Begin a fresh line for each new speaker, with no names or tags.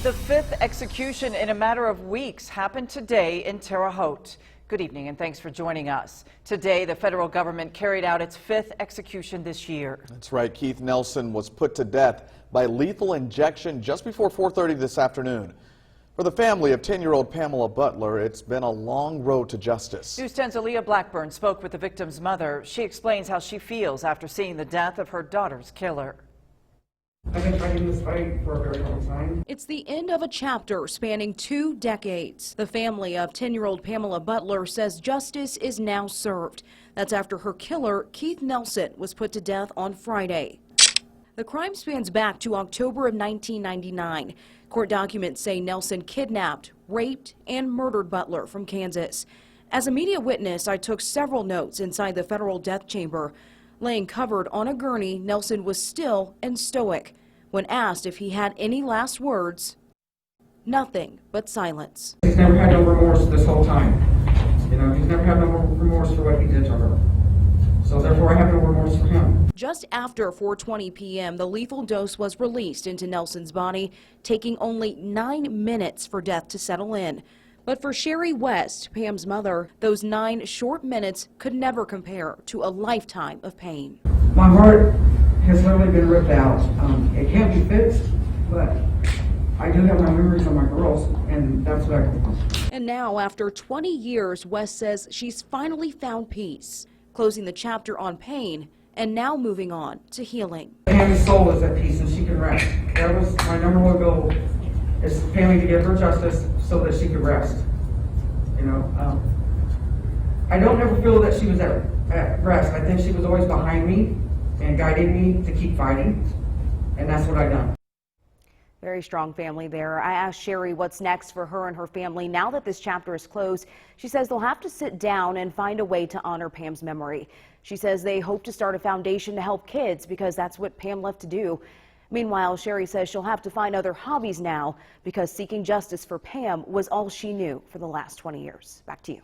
The fifth execution in a matter of weeks happened today in Terre Haute. Good evening and thanks for joining us. Today, the federal government carried out its fifth execution this year.
That's right. Keith Nelson was put to death by lethal injection just before 4:30 this afternoon. For the family of 10-year-old Pamela Butler, it's been a long road to justice.
News 10's Aaliyah Blackburn spoke with the victim's mother. She explains how she feels after seeing the death of her daughter's killer.
I've been fighting this fight for a very long time.
It's the end of a chapter spanning 2 decades. The family of 10-year-old Pamela Butler says justice is now served. That's after her killer, Keith Nelson, was put to death on Friday. The crime spans back to October of 1999. Court documents say Nelson kidnapped, raped, and murdered Butler from Kansas. As a media witness, I took several notes inside the federal death chamber. Laying covered on a gurney, Nelson was still and stoic. When asked if he had any last words, nothing but silence.
He's never had no remorse this whole time. You know, he's never had no remorse for what he did to her. So therefore, I have no remorse for him.
Just after 4:20 p.m., the lethal dose was released into Nelson's body, taking only 9 minutes for death to settle in. But for Sherry West, Pam's mother, those 9 short minutes could never compare to a lifetime of pain.
My heart has literally been ripped out. It can't be fixed, but I do have my memories of my girls, and that's what I come from.
And now, after 20 years, West says she's finally found peace, closing the chapter on pain and now moving on to healing.
Pam's soul is at peace and she can rest. That was my number one goal, is Pammy to give her justice so that she could rest. You know, I don't ever feel that she was at rest. I think she was always behind me and guiding me to keep fighting, and that's what I've done.
Very strong family there. I asked Sherry what's next for her and her family now that this chapter is closed. She says they'll have to sit down and find a way to honor Pam's memory. She says they hope to start a foundation to help kids because that's what Pam left to do. Meanwhile, Sherry says she'll have to find other hobbies now because seeking justice for Pam was all she knew for the last 20 years. Back to you.